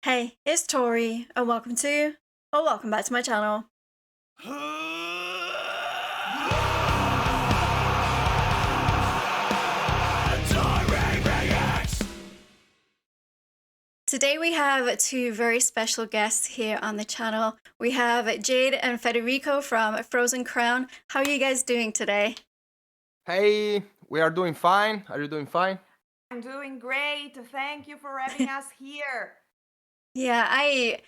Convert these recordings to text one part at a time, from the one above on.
Hey, it's Tori, and welcome back to my channel. Today we have two very special guests here on the channel. We have Jade and Federico from Frozen Crown. How are you guys doing today? Hey, we are doing fine. Are you doing fine? I'm doing great. Thank you for having us here. Yeah, I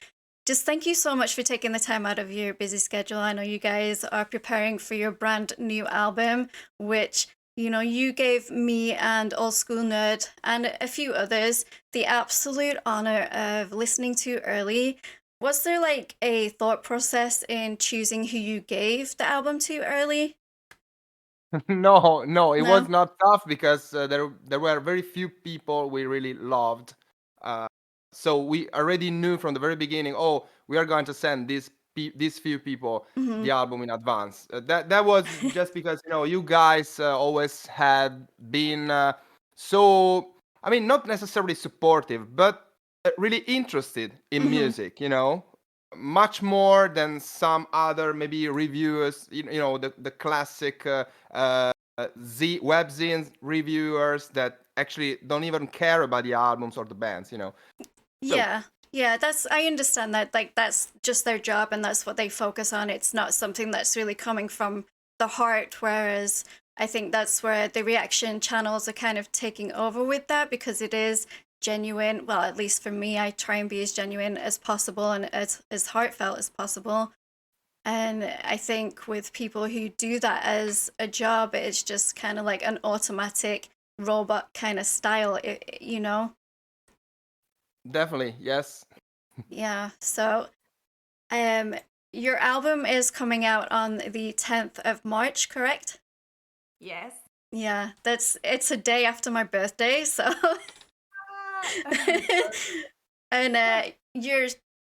just thank you so much for taking the time out of your busy schedule. I know you guys are preparing for your brand new album, which, you gave me and Old School Nerd and a few others the absolute honor of listening to early. Was there like a thought process in choosing who you gave the album to early? No, it was No? not tough because there were very few people we really loved. Uh, so we already knew from the very beginning. Oh, we are going to send these few people Mm-hmm. the album in advance. That was just because you guys always had been so. I mean, not necessarily supportive, but really interested in Mm-hmm. music. Much more than some other maybe reviewers. The classic. Uh, Z web zines reviewers that actually don't even care about the albums or the bands. So Yeah. Yeah, I understand that. Like, that's just their job and that's what they focus on. It's not something that's really coming from the heart. Whereas I think that's where the reaction channels are kind of taking over with that because it is genuine. Well, at least for me, I try and be as genuine as possible and as heartfelt as possible. And I think with people who do that as a job, it's just kind of like an automatic robot kind of style, you know? definitely, yes. Yeah. So Um, your album is coming out on the 10th of March, correct? Yes. Yeah, it's a day after my birthday, so and you're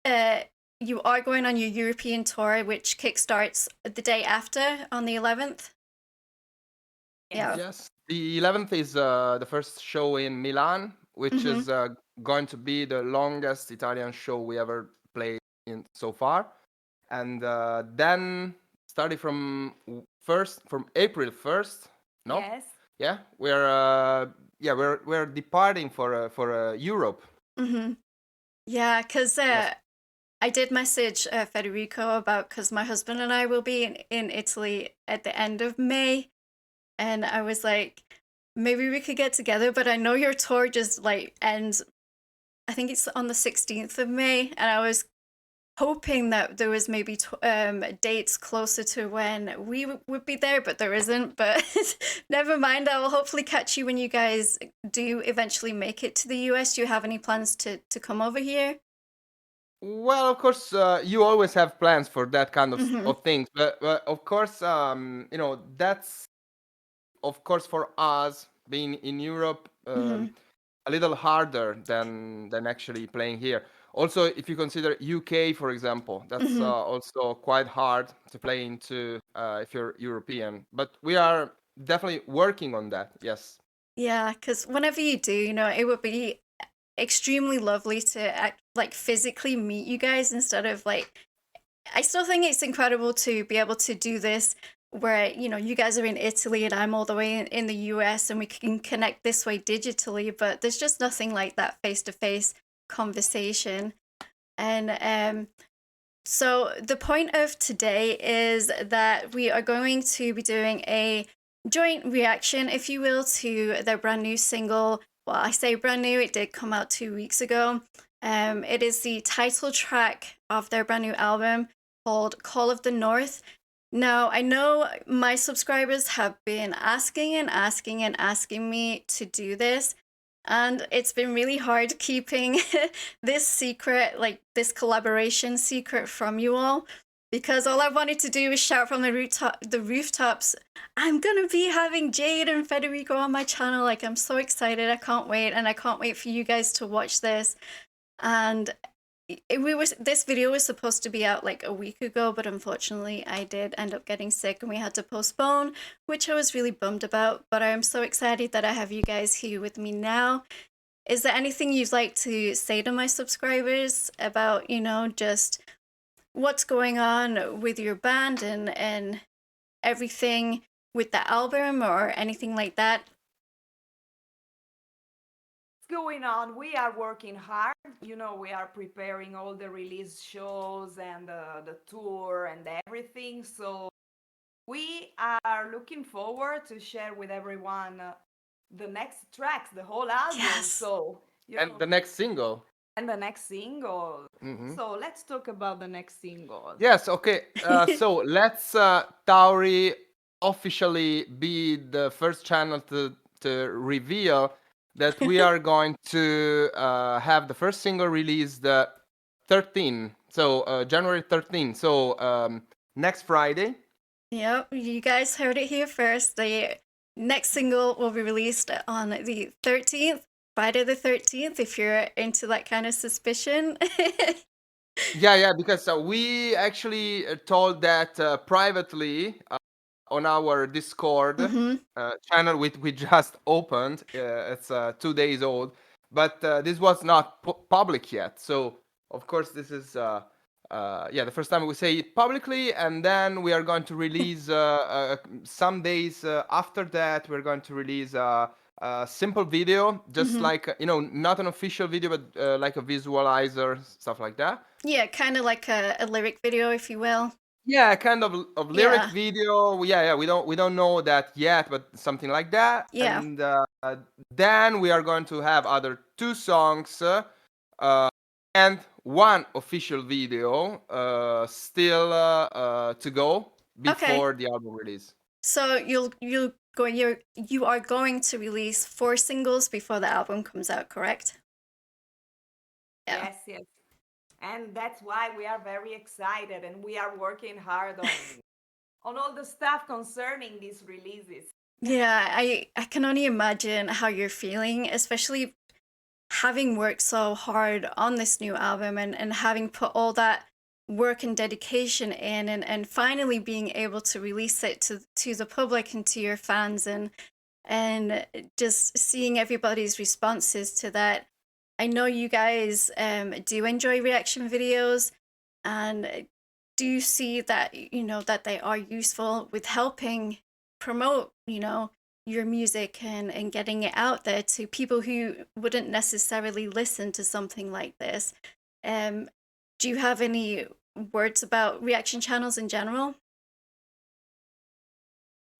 uh you are going on your European tour, which kickstarts the day after on the 11th. Yeah. Yes. Yes. The 11th is the first show in Milan, which Mm-hmm. is going to be the longest Italian show we ever played in so far. And then starting from April 1st, no? Yes. Yeah, we're departing for Europe. Mm-hmm. Yeah, because Yes. I did message Federico about because my husband and I will be in Italy at the end of May. And I was like, maybe we could get together, but I know your tour just like ends, I think it's on the 16th of May. And I was hoping that there was maybe dates closer to when we would be there, but there isn't. But never mind. I will hopefully catch you when you guys do eventually make it to the US. Do you have any plans to come over here? Well, of course, you always have plans for that kind Mm-hmm. of things, but of course, that's of course for us being in Europe Mm-hmm. a little harder than actually playing here. Also, if you consider UK, for example, that's Mm-hmm. also quite hard to play into if you're European. But we are definitely working on that. Yes. Yeah, because whenever you do, it would be extremely lovely to like physically meet you guys instead of like I still think it's incredible to be able to do this where you guys are in Italy and I'm all the way in the US and we can connect this way digitally, but there's just nothing like that face to face conversation. And so the point of today is that we are going to be doing a joint reaction, if you will, to their brand new single. Well, I say brand new, it did come out 2 weeks ago. It is the title track of their brand new album called Call of the North. Now, I know my subscribers have been asking and asking and asking me to do this, and it's been really hard keeping this secret, like this collaboration secret from you all, because all I wanted to do was shout from the rooftops, I'm gonna be having Jade and Federico on my channel. Like, I'm so excited. I can't wait, and I can't wait for you guys to watch this. And this video was supposed to be out like a week ago, but unfortunately I did end up getting sick and we had to postpone, which I was really bummed about. But I'm so excited that I have you guys here with me now. is there anything you'd like to say to my subscribers about, just what's going on with your band and everything with the album or anything like that? Going on, we are working hard. We are preparing all the release shows and the tour and everything. So we are looking forward to share with everyone the next tracks, the whole album. Yes. So And the next single. and the next single. Mhm. So let's talk about the next single. Yes, okay. So let's Tauri officially be the first channel to reveal that we are going to have the first single released 13, so January 13. So next Friday. Yep, you guys heard it here first. The next single will be released on the 13th, Friday the 13th, if you're into that kind of suspicion. Yeah, because we actually told that privately on our Discord Mm-hmm. channel we just opened. It's 2 days old, but this was not public yet. So of course this is the first time we say it publicly, and then we are going to release some days after that. We're going to release a simple video, just like not an official video, but like a visualizer, stuff like that. Yeah, kind of like a lyric video, if you will. Yeah, kind of lyric Yeah. video. Yeah. We don't know that yet, but something like that. Yeah. And then we are going to have other 2 songs and one official video still to go before the album release. So you are going to release 4 singles before the album comes out, correct? Yeah. Yes. And that's why we are very excited and we are working hard on all the stuff concerning these releases. Yeah, I can only imagine how you're feeling, especially having worked so hard on this new album and having put all that work and dedication in and finally being able to release it to the public and to your fans and just seeing everybody's responses to that. I know you guys do enjoy reaction videos and do see that that they are useful with helping promote your music and getting it out there to people who wouldn't necessarily listen to something like this. Do you have any words about reaction channels in general?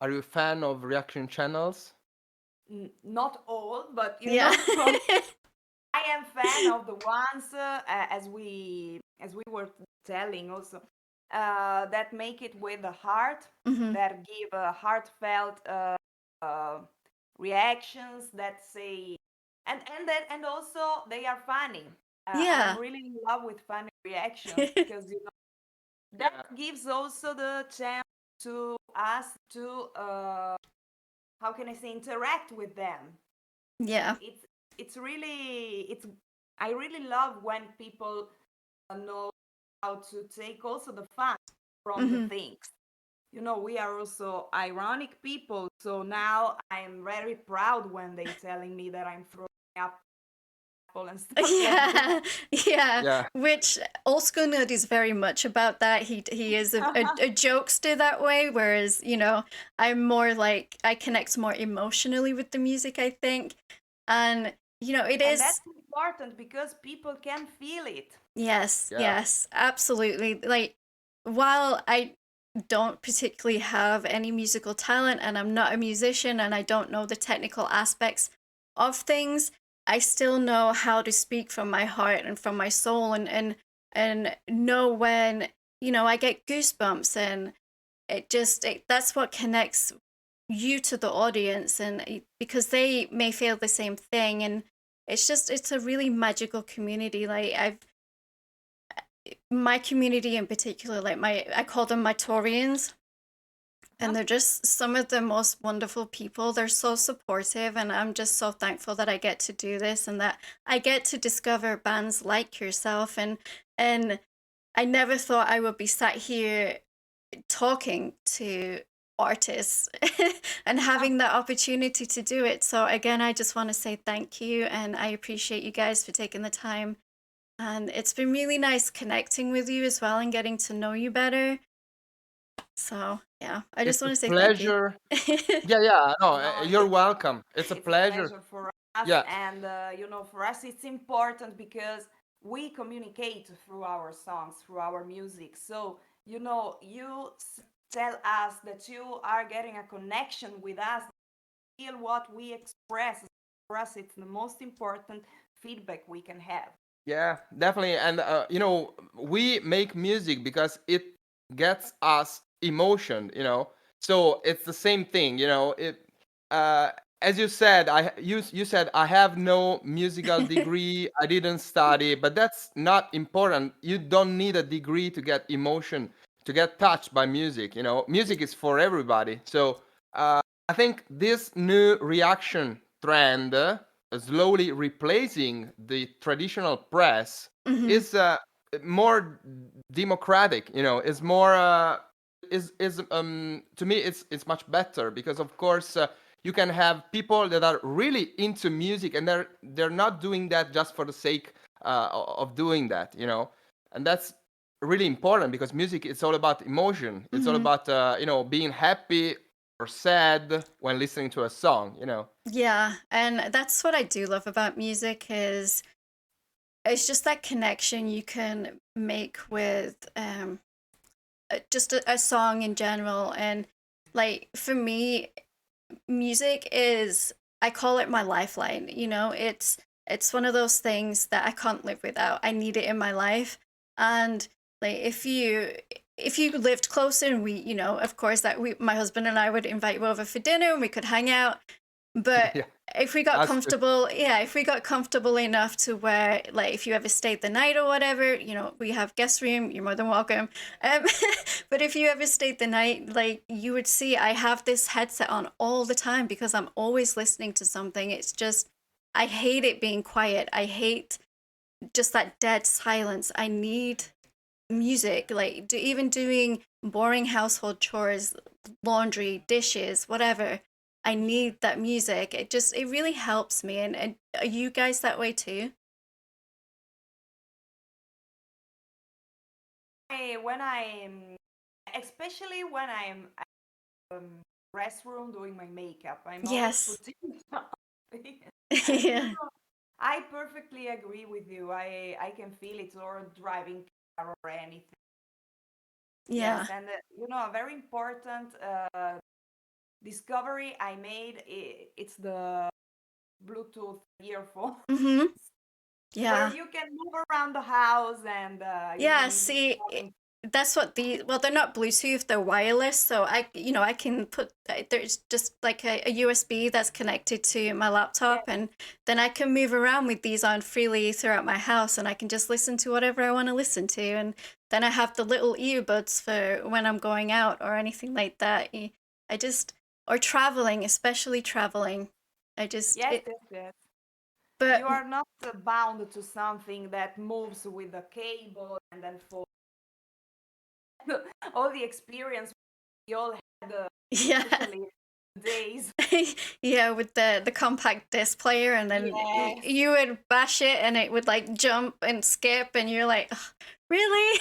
Are you a fan of reaction channels? Not all, but Yeah. I am fan of the ones as we were telling also that make it with the heart, that give heartfelt reactions that say and also they are funny. Yeah. I'm really in love with funny reactions because that gives also the chance to us to how can I say interact with them. Yeah. It's I really love when people know how to take also the fun from the things. We are also ironic people, so now I'm very proud when they telling me that I'm throwing up and stuff like that. Yeah. Which Old School Nerd is very much about that. He is a jokester that way, whereas I'm more like I connect more emotionally with the music, I think, and it is. That's important because people can feel it. Yes, absolutely. Like, while I don't particularly have any musical talent and I'm not a musician and I don't know the technical aspects of things, I still know how to speak from my heart and from my soul and know when I get goosebumps, and that's what connects you to the audience, and because they may feel the same thing, and it's a really magical community. Like my community in particular, like I call them my Taurians, and they're just some of the most wonderful people. They're so supportive, and I'm just so thankful that I get to do this and that I get to discover bands like yourself. And I never thought I would be sat here talking to artists and having that opportunity to do it. So again, I just want to say thank you, and I appreciate you guys for taking the time. And it's been really nice connecting with you as well and getting to know you better. So yeah, I just It's a want to say thank you. pleasure. Yeah, no, No, you're welcome. It's a it's a pleasure. pleasure for us, Yeah, and for us it's important because we communicate through our songs, through our music. So tell us that you are getting a connection with us, feel what we express. For us, it's the most important feedback we can have. yeah, definitely. And we make music because it gets us emotion. So it's the same thing. Uh, as you said, you said I have no musical degree. I didn't study, but that's not important. You don't need a degree to get emotion, to get touched by music. Music is for everybody. So I think this new reaction trend, slowly replacing the traditional press, Hmm. is more democratic. Is more is to me it's much better because of course you can have people that are really into music and they're not doing that just for the sake of doing that. And that's really important because music is all about emotion. It's all Hmm. about being happy or sad when listening to a song. Yeah, and that's what I do love about music is it's just that connection you can make with just a song in general. And like for me, music is, I call it my lifeline. It's one of those things that I can't live without. I need it in my life. And like if you lived closer and we, of course that my husband and I would invite you over for dinner and we could hang out. But Yeah, if we got that's good. comfortable, yeah, if we got comfortable enough to where, like, if you ever stayed the night or whatever, we have guest room, you're more than welcome. Um, but if you ever stayed the night, like, you would see I have this headset on all the time because I'm always listening to something. It's just, I hate it being quiet. I hate just that dead silence. I need music, like even doing boring household chores, laundry, dishes, whatever. I need that music. It really helps me. And are you guys that way too? When I'm, especially when I'm restroom doing my makeup, I'm always Yes. putting something. You Yeah. know, I perfectly agree with you. I can feel it, or driving car or anything. Yes, Yeah. and a very important discovery I made. It's the Bluetooth earphone Mm-hmm. where Yeah. you can move around the house and Yeah, you just see, talking. that's what well, they're not Bluetooth, they're wireless. So I can put, there's just like a USB that's connected to my laptop, Yeah, and then I can move around with these on freely throughout my house, and I can just listen to whatever I want to listen to. And then I have the little earbuds for when I'm going out or anything like that. I just, or traveling, especially traveling. I just, yes, yes, yes. but You are not bound to something that moves with a cable and then for all the experience we all had, yeah. especially days. Yeah, with the compact disc player, and then Yes. you would bash it and it would like jump and skip, and you're like, "Ugh, really?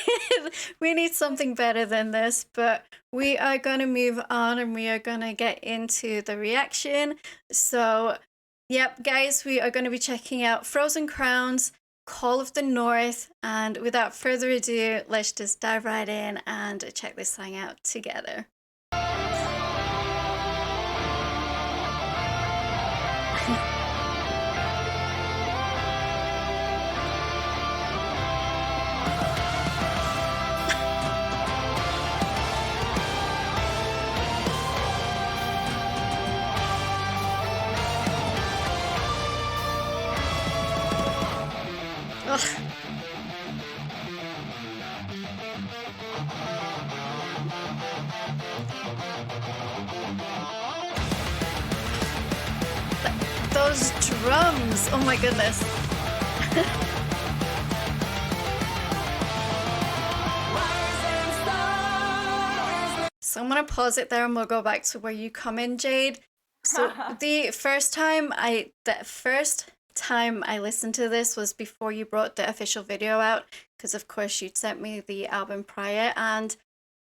We need something better than this." But we are going to move on and we are going to get into the reaction. So yep, guys, we are going to be checking out Frozen Crowns, Call of the North, and without further ado, let's just dive right in and check this song out together. Ugh. Those drums! Oh my goodness. So I'm gonna pause it there and we'll go back to where you come in, Jade. So the first time I listened to this was before you brought the official video out, because of course you'd sent me the album prior, and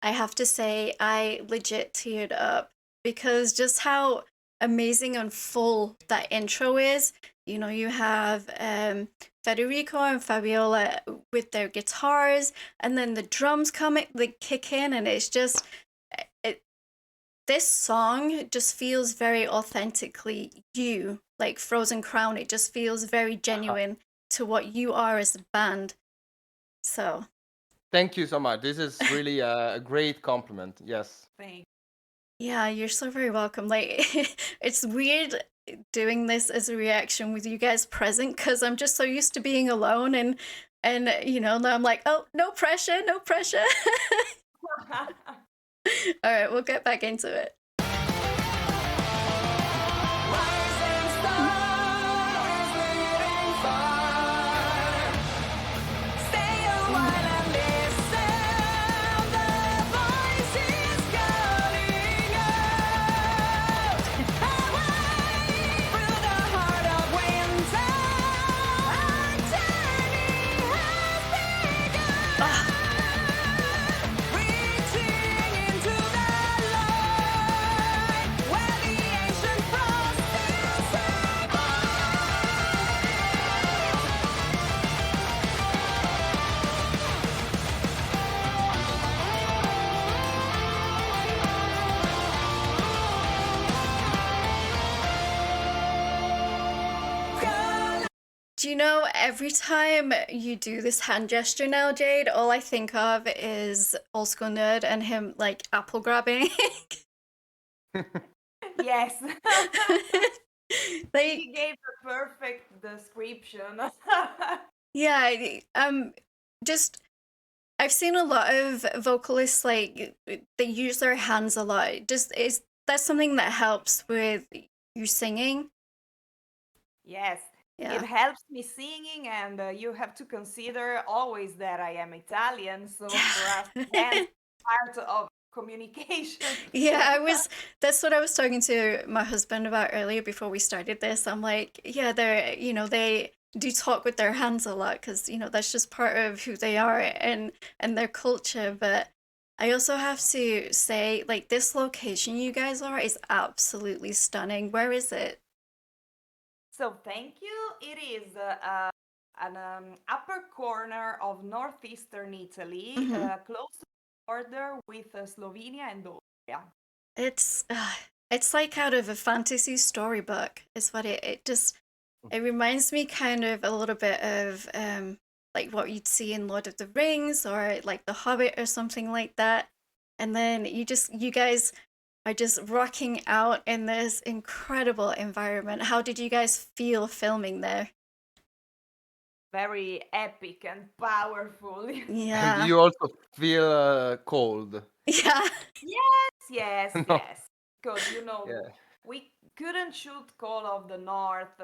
I have to say I legit teared up because just how amazing and full that intro is. You know, you have Federico and Fabiola with their guitars, and then the drums kick in, and it's just it. This song just feels very authentically you, like Frozen Crown. It just feels very genuine to what you are as a band. So Thank you so much. This is really a great compliment. Yes. Thank yeah, you're so very welcome. Like, it's weird doing this as a reaction with you guys present because I'm just so used to being alone and you know, now I'm like, oh, no pressure, no pressure. All right, we'll get back into it. Do you know, every time you do this hand gesture now, Jade, all I think of is Old School Nerd and him like apple grabbing. Yes. Like, He gave the perfect description. yeah, just I've seen a lot of vocalists like they use their hands a lot. Just is that something that helps with you singing? Yes, Yeah. it helps me singing, and you have to consider always that I am Italian, so for us, dance is part of communication. Yeah, that's what I was talking to my husband about earlier before we started this. I'm like, yeah, they do talk with their hands a lot because, that's just part of who they are and their culture. But I also have to say, like, this location you guys are is absolutely stunning. Where is it? So thank you. It is an upper corner of northeastern Italy, Hmm. close to the border with Slovenia and Austria. It's like out of a fantasy storybook. Is what it reminds me kind of a little bit of like what you'd see in Lord of the Rings or like The Hobbit or something like that. And then you guys are just rocking out in this incredible environment. How did you guys feel filming there? Very epic and powerful. Do Yeah. you also feel cold? Yeah. Yes, yes, No. yes. Because Yeah. we couldn't shoot Call of the North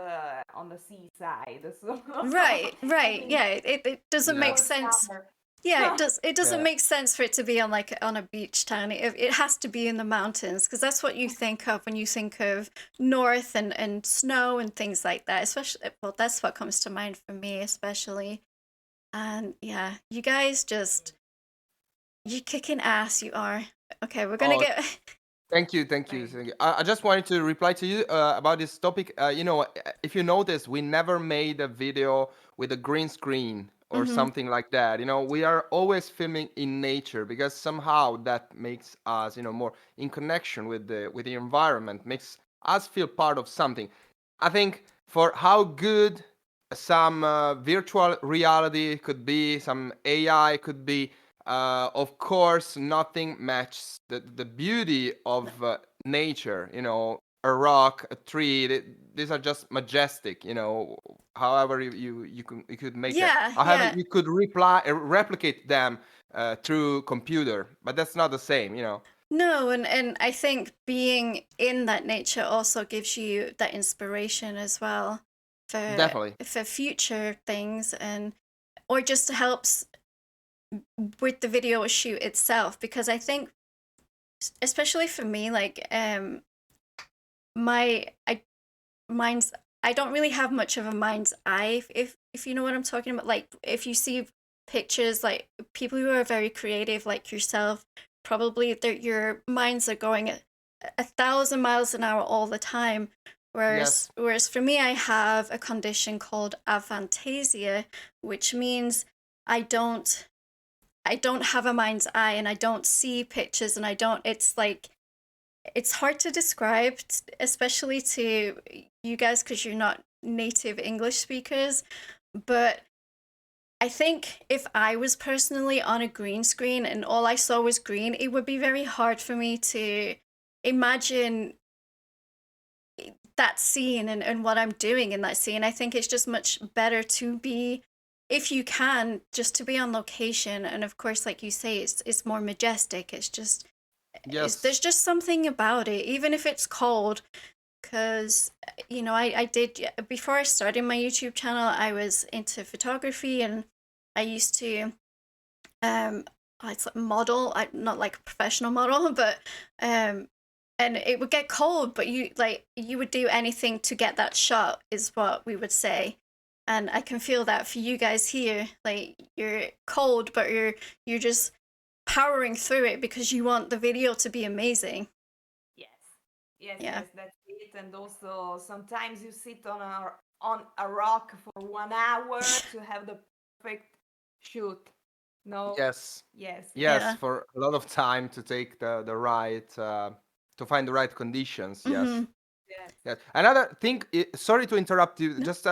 on the seaside, so Right, I right. think Yeah, it doesn't Yeah. make more sense. summer. Yeah, it doesn't Yeah. make sense for it to be on a beach town. It has to be in the mountains because that's what you think of when you think of north and snow and things like that. Especially, well, that's what comes to mind for me, especially. And yeah, you guys you kicking ass. You are. Okay, we're gonna Oh, get. thank you, thank you. Thank Thank you. I just wanted to reply to you about this topic. If you notice, we never made a video with a green screen or Hmm. something like that. We are always filming in nature because somehow that makes us, more in connection with the environment, makes us feel part of something. I think for how good some virtual reality could be, some AI could be, of course, nothing matches the beauty of nature. A rock, a tree. These are just majestic. However you could make that. Yeah, However, yeah. you could replicate them through computer, but that's not the same. No, and I think being in that nature also gives you that inspiration as well for Definitely. future things and or just helps with the video shoot itself because I think especially for me, like my I mind's I don't really have much of a mind's eye, if you know what I'm talking about. Like if you see pictures, like people who are very creative like yourself, probably your minds are going at 1,000 miles an hour all the time. Yes. Whereas for me, I have a condition called aphantasia, which means I don't I don't have a mind's eye, and I don't see pictures, and I don't it's like it's hard to describe, especially to you guys because you're not native English speakers. But I think if I was personally on a green screen and all I saw was green, it would be very hard for me to imagine that scene and what I'm doing in that scene. I think it's just much better to be, if you can, just to be on location. And of course, like you say, it's more majestic. There's Yes. just something about it, even if it's cold. Because I did, before I started my YouTube channel, I was into photography, and I used to um it's like model. I not like a professional model, but um and it would get cold, but you would do anything to get that shot, is what we would say. And I can feel that for you guys here. Like you're cold, but you're just powering through it because you want the video to be amazing. Yes, yes, Yeah. yes, that's it. And also sometimes you sit on a rock for 1 hour to have the perfect shoot. No, Yes. yes, Yes, Yeah. for a lot of time to take the right to find the right conditions. Yes. Mhm. yes. Yes. Another thing, sorry to interrupt you. No. Just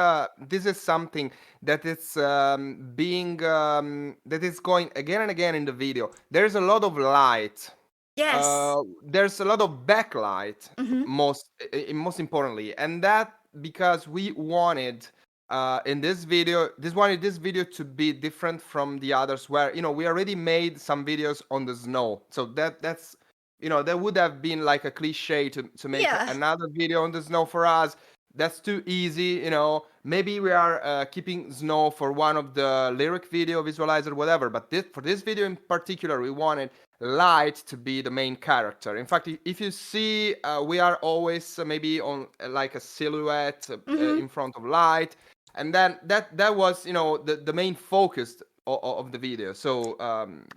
this is something that is being that is going again and again in the video. There's a lot of light. Yes. There's a lot of backlight, Mhm. most importantly, and that because we wanted in this video, this video to be different from the others, where we already made some videos on the snow, so that's that would have been like a cliche to make Yeah. another video on the snow for us. That's too easy. Maybe we are keeping snow for one of the lyric video visualizer, whatever, but for this video in particular, we wanted light to be the main character. In fact, if you see, we are always maybe on like a silhouette Mhm. in front of light, and then that was the main focus of the video. So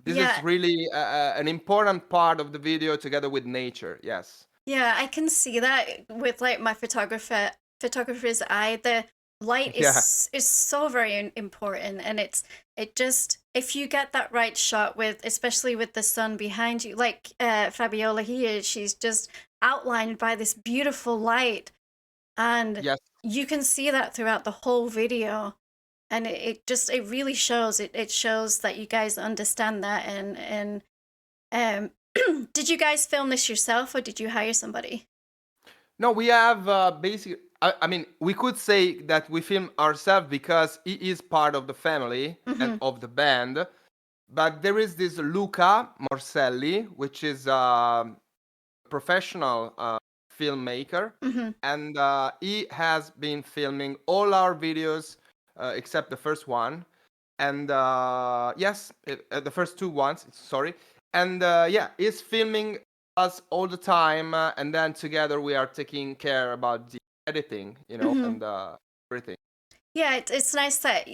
this is Yeah. really an important part of the video together with nature. Yes. Yeah, I can see that with like my photographer's eye. The light Yeah. is so very important, and it just, if you get that right shot with, especially with the sun behind you, like Fabiola here, she's just outlined by this beautiful light, and Yes. you can see that throughout the whole video. And it really shows. It shows that you guys understand that. And um did you guys film this yourself, or did you hire somebody? No, we have basic. I mean, we could say that we film ourselves because he is part of the family and Mm-hmm. of the band. But there is this Luca Morselli, which is professional filmmaker, Mm-hmm. and he has been filming all our videos except the first one, and yes, the first two ones. Sorry, and yeah, he's filming us all the time, and then together we are taking care about the editing, Mm-hmm. and everything. Yeah, it's nice that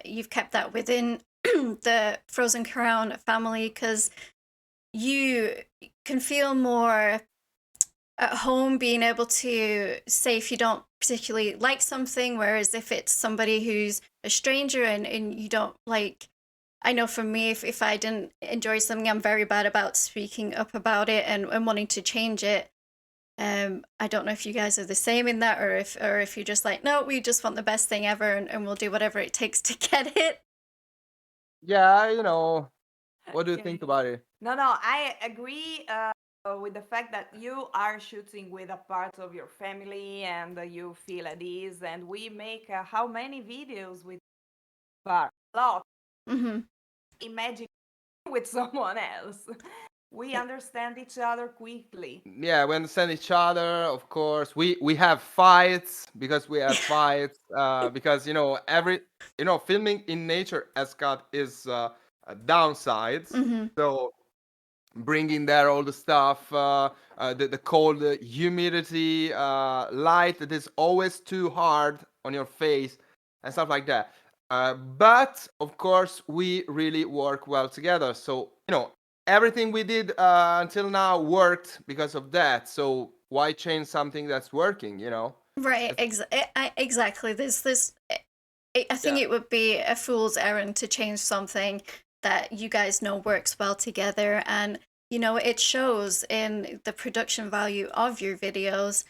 you've kept that within the Frozen Crown family, because you can feel more at home being able to say if you don't particularly like something, whereas if it's somebody who's a stranger and you don't like, I know for me, if I didn't enjoy something, I'm very bad about speaking up about it and wanting to change it. I don't know if you guys are the same in that, or if you're just like, no, we just want the best thing ever, and we'll do whatever it takes to get it. Yeah, what do you Yeah. think about it? No, no, I agree with the fact that you are shooting with a part of your family and you feel at ease. And we make how many videos with a lot? Mm-hmm. Imagine with someone else. We understand each other quickly. Yeah, we understand each other. Of course, we have fights because we have fights because every filming in nature has got its downsides. Mm-hmm. So bringing there all the stuff, the cold, humidity, light that is always too hard on your face and stuff like that. But of course, we really work well together. So, everything we did until now worked because of that. So why change something that's working, Right, It's- exactly. There's this. I think yeah. it would be a fool's errand to change something that you guys know works well together, and it shows in the production value of your videos.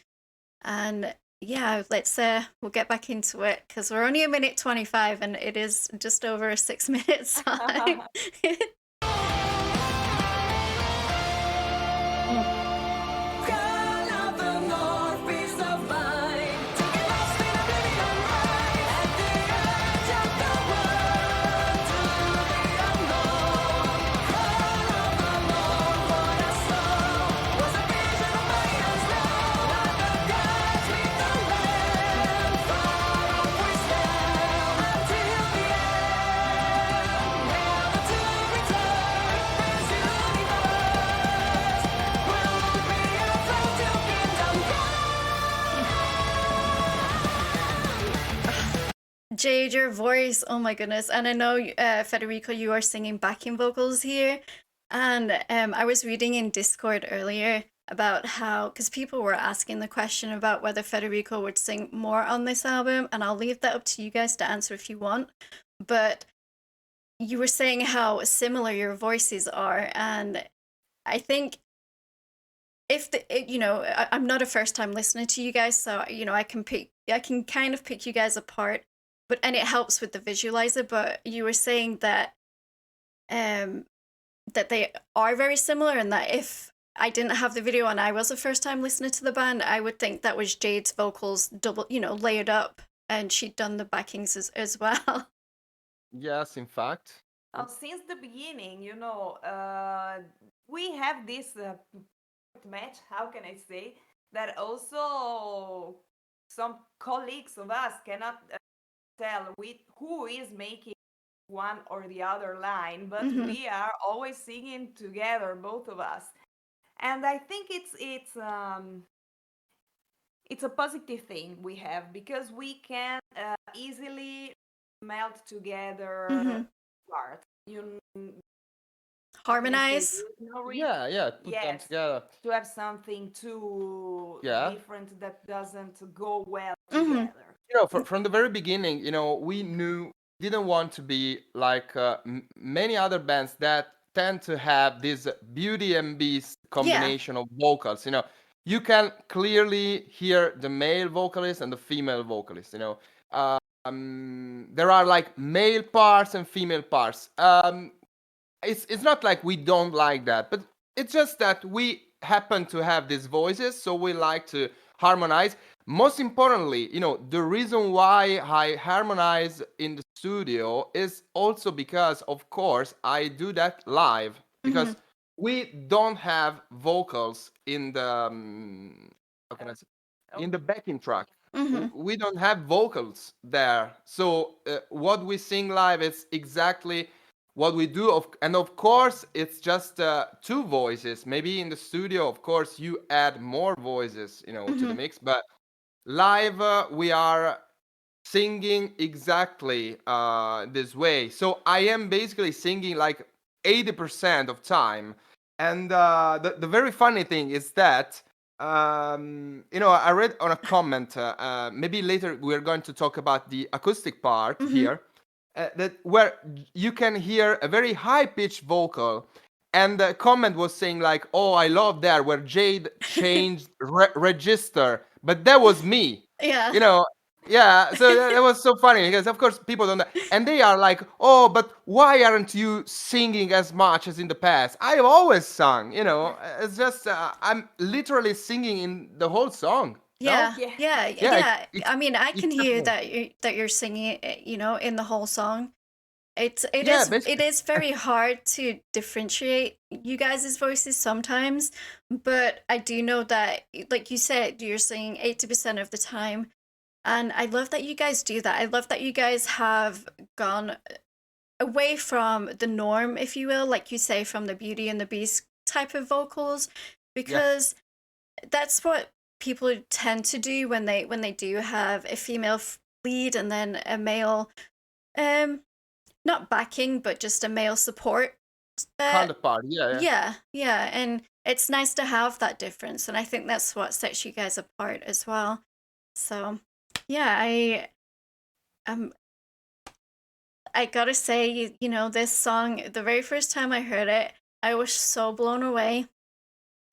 And yeah, we'll get back into it because we're only a minute 25, and it is just over a 6 minutes time. Jade, your voice, oh my goodness. And I know, Federico, you are singing backing vocals here. And I was reading in Discord earlier about how, because people were asking the question about whether Federico would sing more on this album, and I'll leave that up to you guys to answer if you want. But you were saying how similar your voices are, and I think if I'm not a first time listener to you guys, so I can kind of pick you guys apart, and it helps with the visualizer. But you were saying that that they are very similar, and that if I didn't have the video and I was a first time listener to the band, I would think that was Jade's vocals double, layered up, and she'd done the backings as well. Yes, in fact. Since the beginning, we have this match, how can I say, that also some colleagues of us cannot tell with who is making one or the other line, but we are always singing together, both of us. And I think it's a positive thing we have, because we can easily melt together parts. Harmonize. Yeah, put them Yes, together. to have something too Yeah. different that doesn't go well together. From the very beginning, we didn't want to be like many other bands that tend to have this beauty and beast combination of vocals. You can clearly hear the male vocalist and the female vocalist. There are like male parts and female parts. It's not like we don't like that, but it's just that we happen to have these voices, so we like to harmonize. Most importantly, the reason why I harmonize in the studio is also because, of course, I do that live, because we don't have vocals in the how can I say, in the backing track. We don't have vocals there, so what we sing live is exactly what we do. And of course, it's just two voices. Maybe in the studio, of course, you add more voices, to the mix, but live we are singing exactly this way. So I am basically singing like 80% of time. And the very funny thing is that I read on a comment, maybe later we're going to talk about the acoustic part here, that where you can hear a very high pitched vocal, and the comment was saying like, "Oh, I love that where Jade changed register," but that was me. Yeah. You know, yeah. So that was so funny because of course people don't know, and they are like, "Oh, but why aren't you singing as much as in the past?" I've always sung. It's just I'm literally singing in the whole song. No? Yeah. It's I mean, I can hear happening. that you're singing it, in the whole song. It Yeah, is very hard to differentiate you guys' voices sometimes, but I do know that, like you said, you're singing 80% of the time, and I love that you guys do that. I love that you guys have gone away from the norm, if you will, like you say, from the Beauty and the Beast type of vocals, because that's what people tend to do when they do have a female lead and then a male, not backing, but just a male support. Counterpart, Yeah, and it's nice to have that difference, and I think that's what sets you guys apart as well. So, yeah, I gotta say, you know, this song, the very first time I heard it, I was so blown away.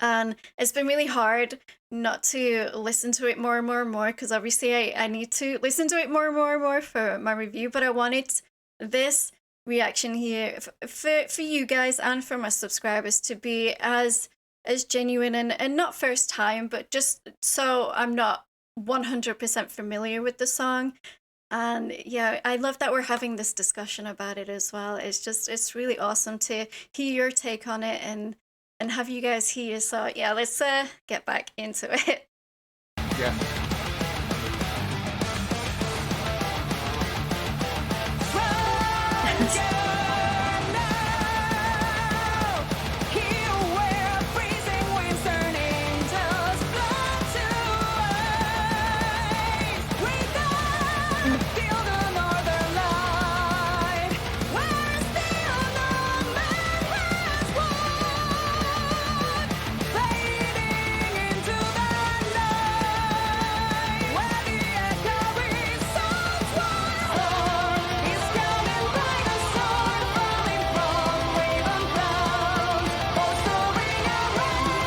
And it's been really hard not to listen to it more and more and more, because obviously I need to listen to it more and more and more for my review. But I wanted this reaction here for you guys and for my subscribers to be as genuine and not first time, but just so I'm not 100% familiar with the song. And yeah, I love that we're having this discussion about it as well. It's really awesome to hear your take on it and have you guys here. So yeah, let's get back into it. Yeah.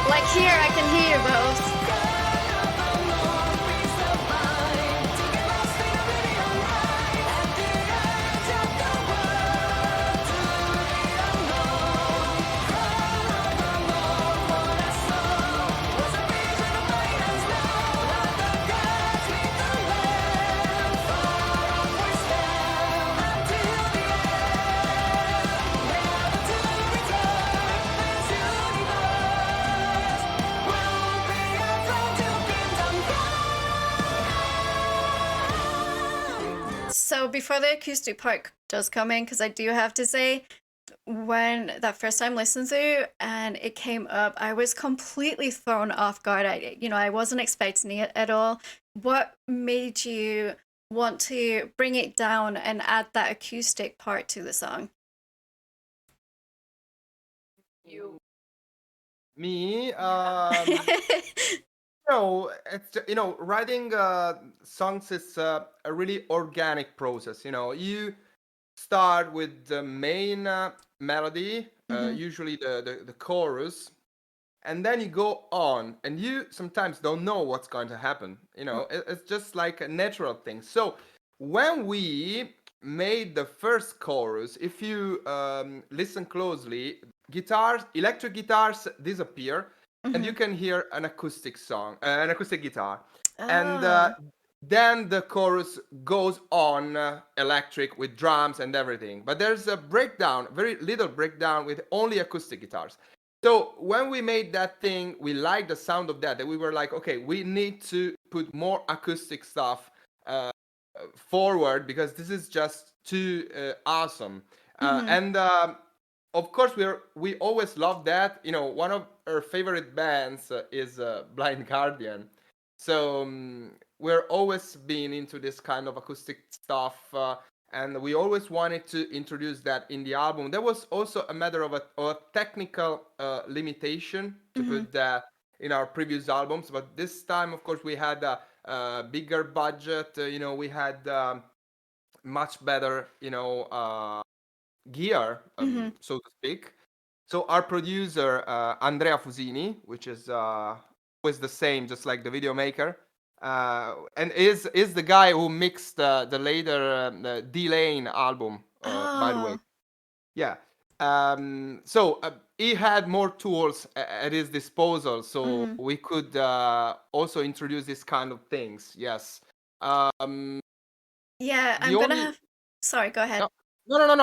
Like here, I can hear both. So before the acoustic part does come in, because I do have to say, when that first time listened through and it came up, I was completely thrown off guard. I wasn't expecting it at all. What made you want to bring it down and add that acoustic part to the song? Me, it's writing songs is a really organic process. You start with the main melody, usually the chorus, and then you go on, and you sometimes don't know what's going to happen. It's just like a natural thing. So when we made the first chorus, if you listen closely, electric guitars disappear, and you can hear an acoustic an acoustic guitar, and then the chorus goes on electric with drums and everything. But there's a breakdown, very little breakdown with only acoustic guitars. So when we made that thing, we liked the sound of that. And we were like, okay, we need to put more acoustic stuff forward, because this is just too awesome. And of course, we always love that. One of our favorite bands is Blind Guardian. So we're always been into this kind of acoustic stuff, and we always wanted to introduce that in the album. There was also a matter of a technical limitation to put that in our previous albums, but this time, of course, we had a bigger budget. We had much better, gear, so to speak. So our producer, Andrea Fusini, which is always the same, just like the video maker, and is the guy who mixed the later D-Lane album, by the way. Yeah. So he had more tools at his disposal, so we could also introduce this kind of things. Yes. Yeah, I'm gonna have. Sorry, go ahead. No.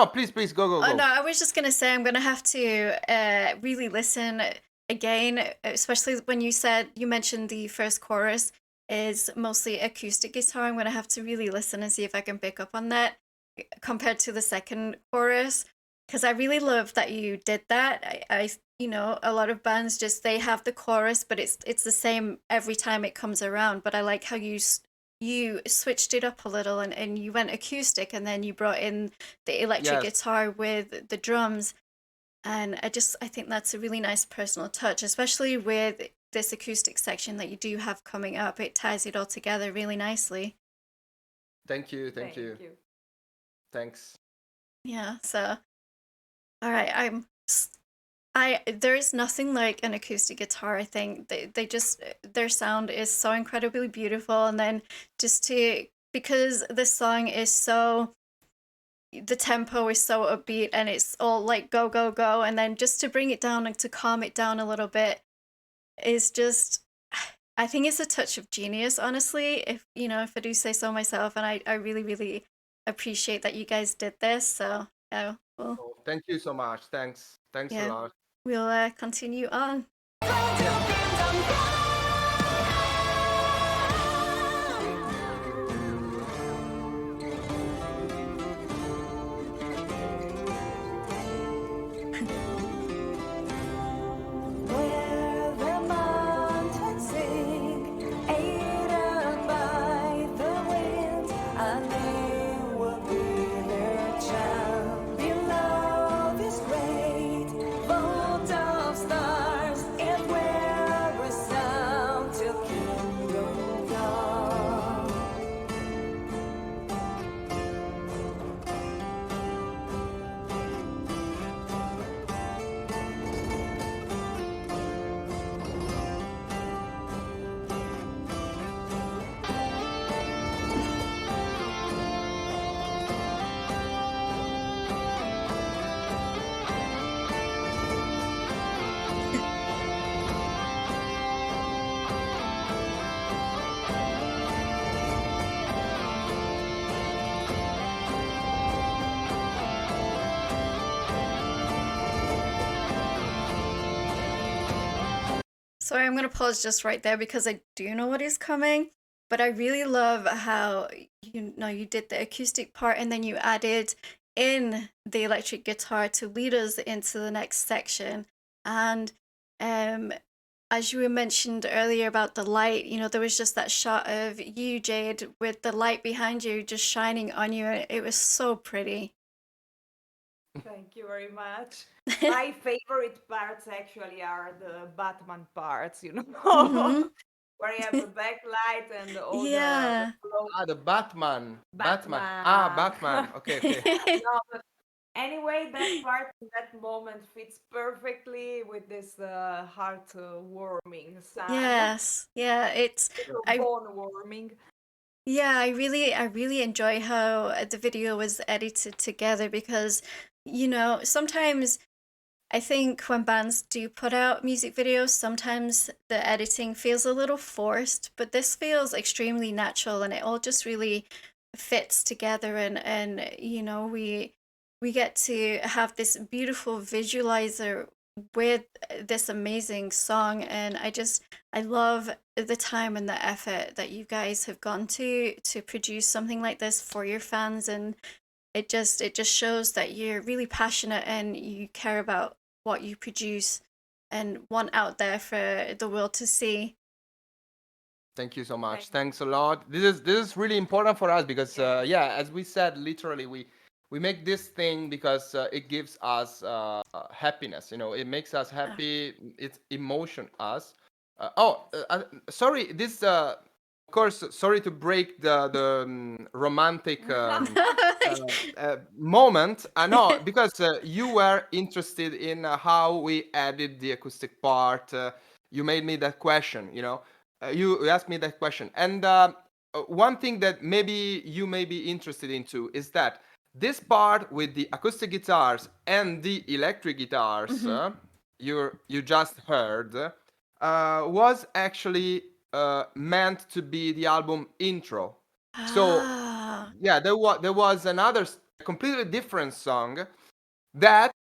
Please, go, go. No, I was just gonna say I'm gonna have to really listen again, especially when you mentioned the first chorus is mostly acoustic guitar. I'm gonna have to really listen and see if I can pick up on that compared to the second chorus, because I really love that you did that. You know, a lot of bands just they have the chorus, but it's the same every time it comes around. But I like how you switched it up a little and you went acoustic, and then you brought in the electric Yes, guitar with the drums. And I think that's a really nice personal touch, especially with this acoustic section that you do have coming up. It ties it all together really nicely. thank you, thank Thank you, you. thanks. Yeah, so all right, I there is nothing like an acoustic guitar. I think they just their sound is so incredibly beautiful, and then just to because this song is so the tempo is so upbeat and it's all like go go go, and then just to bring it down and to calm it down a little bit is just I think it's a touch of genius, honestly, if you know, if I do say so myself, and I really, really appreciate that you guys did this. So yeah, well, Oh, thank you so much. Thanks a yeah, lot. we'll continue on. Where the mountains sing, aided by the wind, and they will be their child. Below this great vault of stars, it will resound till kingdom come. Sorry, I'm gonna pause just right there because I do know what is coming, but I really love how you know you did the acoustic part and then you added in the electric guitar to lead us into the next section. And um as you were mentioned earlier about the light, you know, there was just that shot of you, Jade, with the light behind you just shining on you. It was so pretty. Thank you very much. My favorite parts actually are the Batman parts, you know, Mm-hmm. where you have the backlight and all the Yeah. flow. Ah, the Batman. Batman. Ah, Batman. Batman. Okay, okay. No, but anyway, that part, that moment fits perfectly with this heart-warming song. Yes. Yeah, it's So I bone-warming. yeah, I really enjoy how the video was edited together because, you know, sometimes I think when bands do put out music videos, sometimes the editing feels a little forced, but this feels extremely natural and it all just really fits together and you know, we get to have this beautiful visualizer with this amazing song, and I love the time and the effort that you guys have gone to produce something like this for your fans, and it just shows that you're really passionate and you care about what you produce and want out there for the world to see. Thank you so much. Thank Thanks a lot. This is really important for us because Yes. yeah, as we said, literally we make this thing because it gives us happiness. You know, it makes us Ah. happy. It's emotion us. Sorry. This of course. Sorry to break the romantic moment. No, because you were interested in how we added the acoustic part. You made me that question. You know, you asked me that question, and one thing that maybe you may be interested into is that this part with the acoustic guitars and the electric guitars Mhm. you just heard was actually meant to be the album intro. So Ah. yeah, there was another completely different song that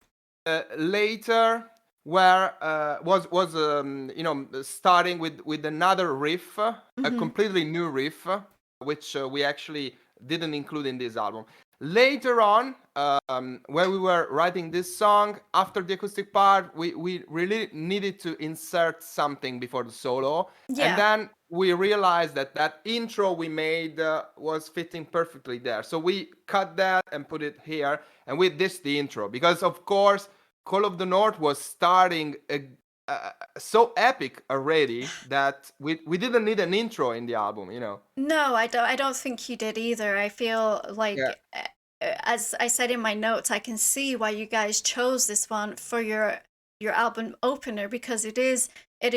later where was starting with another riff, a Mhm. completely new riff, which we actually didn't include in this album. Later on, when we were writing this song, after the acoustic part, we really needed to insert something before the solo. And Yeah. then we realized that that intro we made was fitting perfectly there. So we cut that and put it here. And we dissed the intro because, of course, Call of the North was starting so epic already that we didn't need an intro in the album, you know? No, I don't think you did either. I feel Yeah. like as I said in my notes, I can see why you guys chose this one for your album opener because it is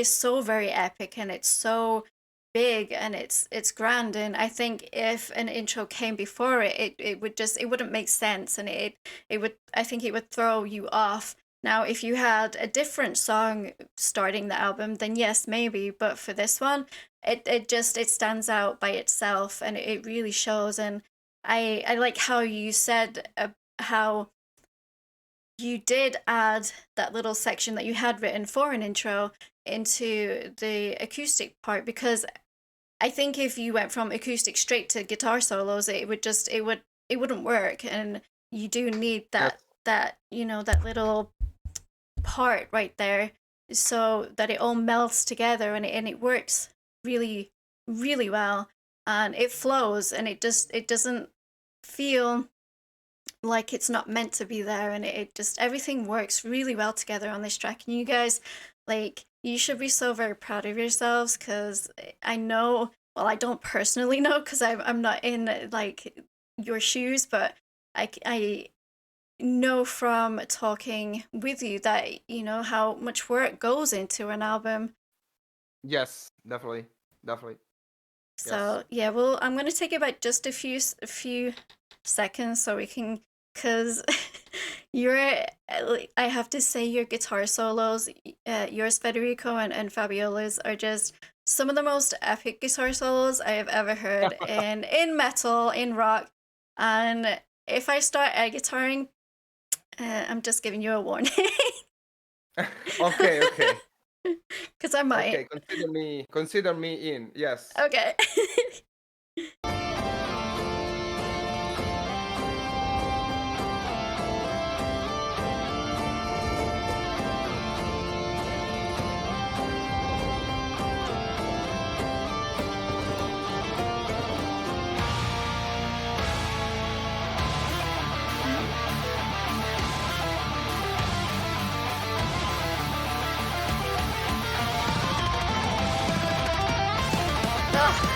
so very epic and it's so big and it's grand, and I think if an intro came before it would just it wouldn't make sense, and it would, I think it would throw you off. Now, if you had a different song starting the album, then yes, maybe, but for this one, it just it stands out by itself and it really shows. And I like how you said how you did add that little section that you had written for an intro into the acoustic part, because I think if you went from acoustic straight to guitar solos, it would just it wouldn't work, and you do need Yes. that you know, that little part right there so that it all melts together and it works really really well, and it flows, and it doesn't feel like it's not meant to be there, and it just everything works really well together on this track. And you guys, like, you should be so very proud of yourselves, because I know, well, I don't personally know because I'm not in like your shoes, but I know from talking with you that you know how much work goes into an album. Yes, definitely. Definitely. Yes. So yeah, well, I'm gonna take about just a few seconds so we can, cause your I have to say your guitar solos, yours Federico and Fabiola's are just some of the most epic guitar solos I have ever heard in metal, in rock, and if I start air guitaring, I'm just giving you a warning. Okay, okay. Because I might. Okay, consider me in. Yes. Okay. Ugh.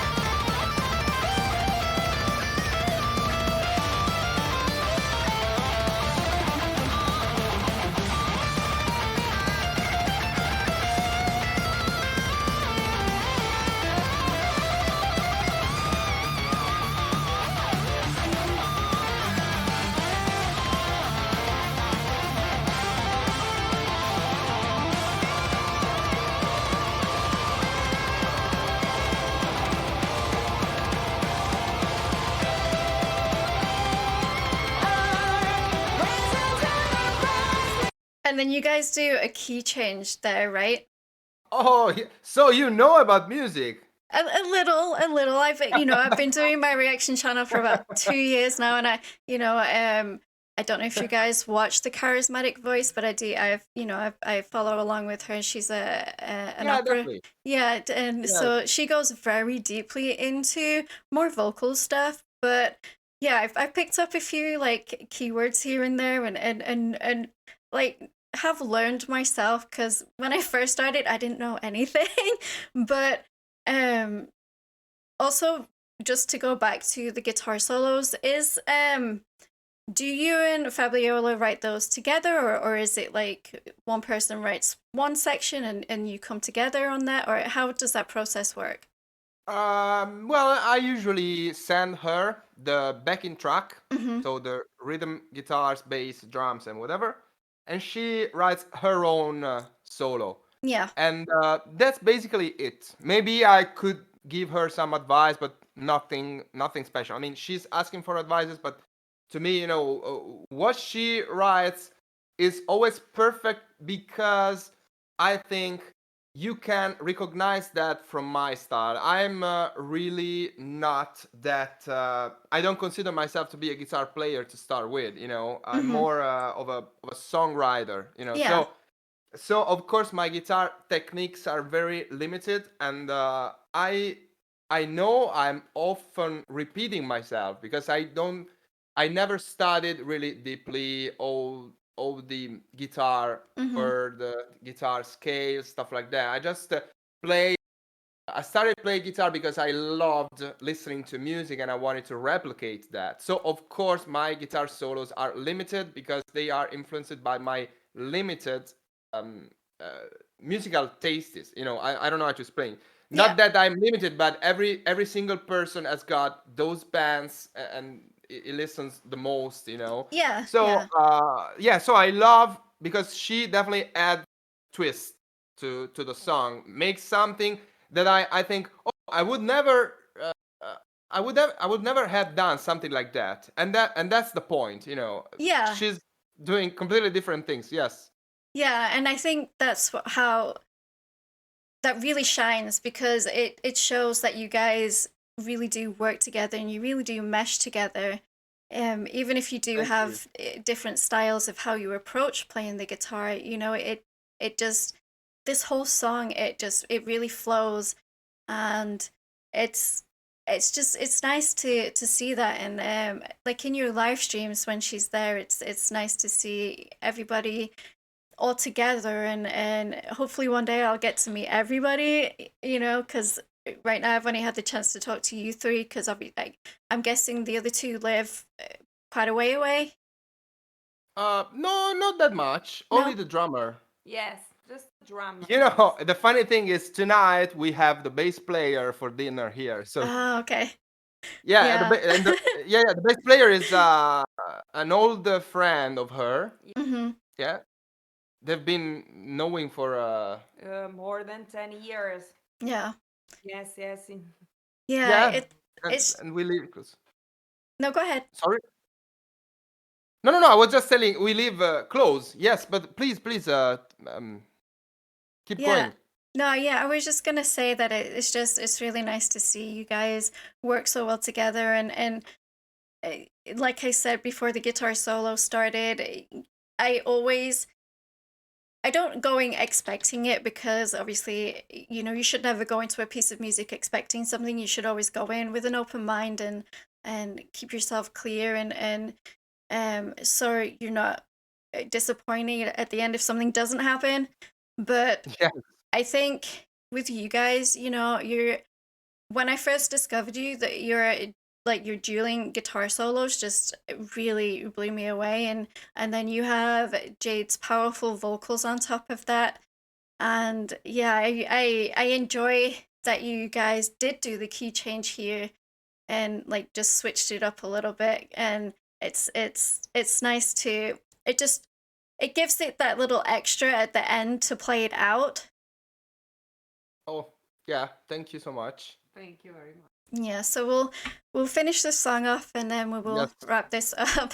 And then you guys do a key change there, right? Oh, so you know about music. A little, a little. I've been doing my reaction channel for about 2 years now, and I don't know if you guys watch the Charismatic Voice, but I do. I follow along with her, and she's an Yeah, opera. definitely. Yeah, and Yeah. so she goes very deeply into more vocal stuff, but yeah, I've picked up a few like keywords here and there, and like have learned myself, because when I first started, I didn't know anything, but um also, just to go back to the guitar solos, is do you and Fabiola write those together, or is it like one person writes one section and you come together on that, or how does that process work? Well, I usually send her the backing track, Mm-hmm. so the rhythm, guitars, bass, drums, and whatever, and she writes her own solo. Yeah. And that's basically it. Maybe I could give her some advice, but nothing special. I mean, she's asking for advices, but to me, what she writes is always perfect because I think you can recognize that from my style. I'm really not that. I don't consider myself to be a guitar player to start with. I'm Mm-hmm. more of a songwriter. Yeah. So of course my guitar techniques are very limited, and I know I'm often repeating myself because I never studied really deeply all the guitar Mm-hmm. or the guitar scales, stuff like that. I just play. I started playing guitar because I loved listening to music and I wanted to replicate that. So of course my guitar solos are limited because they are influenced by my limited um, uh, musical tastes. I don't know how to explain. Yeah. Not that I'm limited, but every single person has got those bands and it listens the most. Yeah. So Yeah. yeah, so I love because she definitely add twist to the song, make something that I think, oh, uh, I would never have done something like that, and that's the point. Yeah. She's doing completely different things. Yes. Yeah. And I think that's how that really shines, because it shows that you guys really do work together and you really do mesh together. Even if you do Thank you. have different styles of how you approach playing the guitar, it just, this whole song, it really flows, and it's it's nice to see that. And like in your live streams when she's there, it's nice to see everybody all together. And hopefully one day I'll get to meet everybody, because right now I've only had the chance to talk to you three, because I'm guessing the other two live quite a way away. No, not that much. Only No. the drummer. Yes, just drama. The funny thing is tonight we have the bass player for dinner here. So Oh, okay. yeah, Yeah. the bass player is an old friend of her. Mm-hmm. Yeah, they've been knowing for More than 10 years. Yeah. Yes, yes. Yeah. yeah, and, It's and we live close. no. Go ahead. Sorry. No. I was just telling we live close. Yes, but please, keep Yeah. going. No, yeah, I was just gonna say that it's really nice to see you guys work so well together. And like I said before the guitar solo started, I always I don't go in expecting it, because obviously, you should never go into a piece of music expecting something. You should always go in with an open mind, and keep yourself clear, and so you're not disappointed at the end if something doesn't happen. But Yeah. I think with you guys, you're when I first discovered you, that your dueling guitar solos just really blew me away. And then you have Jade's powerful vocals on top of that. And yeah, I enjoy that you guys did do the key change here, and like just switched it up a little bit. And it's nice to, it gives it that little extra at the end to play it out. Oh, yeah. Thank you so much. Thank you very much. Yeah, so we'll finish this song off, and then we will Yes. wrap this up.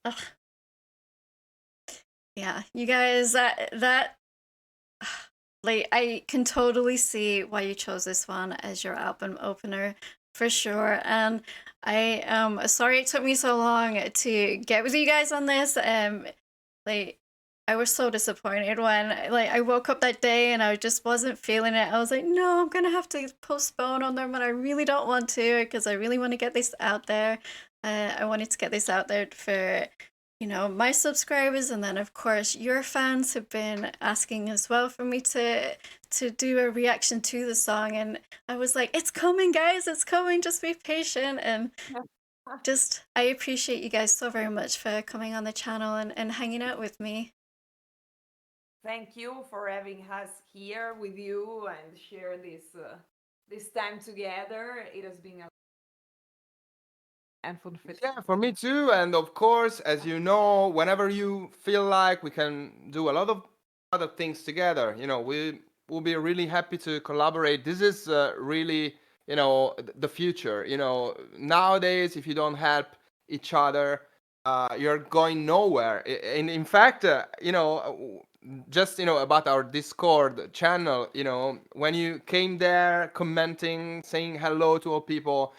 Ugh. Yeah, you guys, that like, I can totally see why you chose this one as your album opener, for sure. And I sorry it took me so long to get with you guys on this. Like, I was so disappointed when like I woke up that day and I just wasn't feeling it. I was like, no, I'm gonna have to postpone on them, but I really don't want to because I really want to get this out there. I wanted to get this out there for my subscribers, and then of course your fans have been asking as well for me to do a reaction to the song, and I was like, it's coming, guys, it's coming. Just be patient, and just I appreciate you guys so very much for coming on the channel and hanging out with me. Thank you for having us here with you and share this time together. It has been a and fulfilling. Yeah, for me too. And of course, as you know, whenever you feel like, we can do a lot of other things together. We will be really happy to collaborate. This is really, the future. Nowadays, if you don't help each other, you're going nowhere. And in fact, just about our Discord channel, when you came there commenting, saying hello to all people,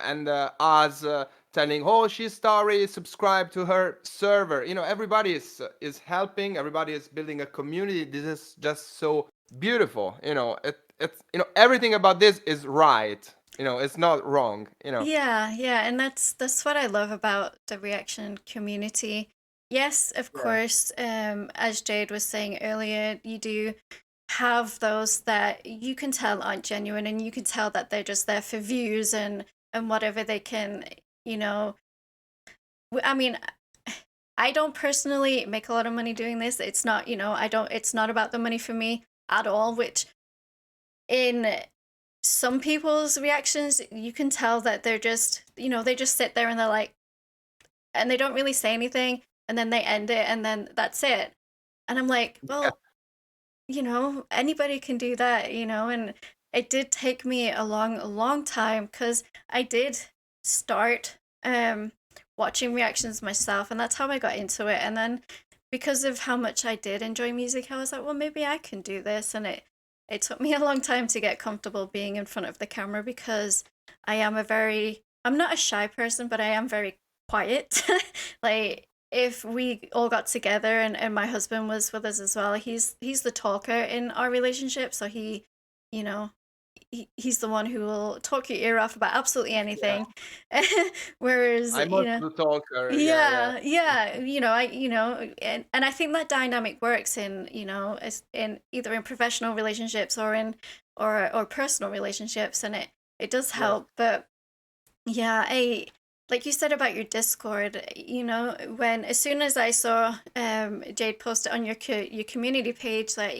and us telling, oh, she's Tauri, subscribe to her server. Everybody is helping. Everybody is building a community. This is just so beautiful. It's everything about this is right. It's not wrong. Yeah, and that's what I love about the reaction community. Yes, of Yeah. course, as Jade was saying earlier, you do have those that you can tell aren't genuine, and you can tell that they're just there for views and whatever they can, you know. I mean, I don't personally make a lot of money doing this. It's not, it's not about the money for me at all, which in some people's reactions, you can tell that they're just, they just sit there and they're like, and they don't really say anything, and then they end it, and then that's it. And I'm like, well, anybody can do that, and it did take me a long time because I did start watching reactions myself, and that's how I got into it. And then because of how much I did enjoy music, I was like, well, maybe I can do this. And it took me a long time to get comfortable being in front of the camera because I'm not a shy person, but I am very quiet. Like, if we all got together and my husband was with us as well, he's the talker in our relationship, so you know he's the one who will talk your ear off about absolutely anything. Whereas I'm also the talker. Yeah, yeah, and I think that dynamic works in in either in professional relationships or in or personal relationships, and it does yeah. help. But yeah, like you said about your Discord, when as soon as I saw Jade post it on your community page, like,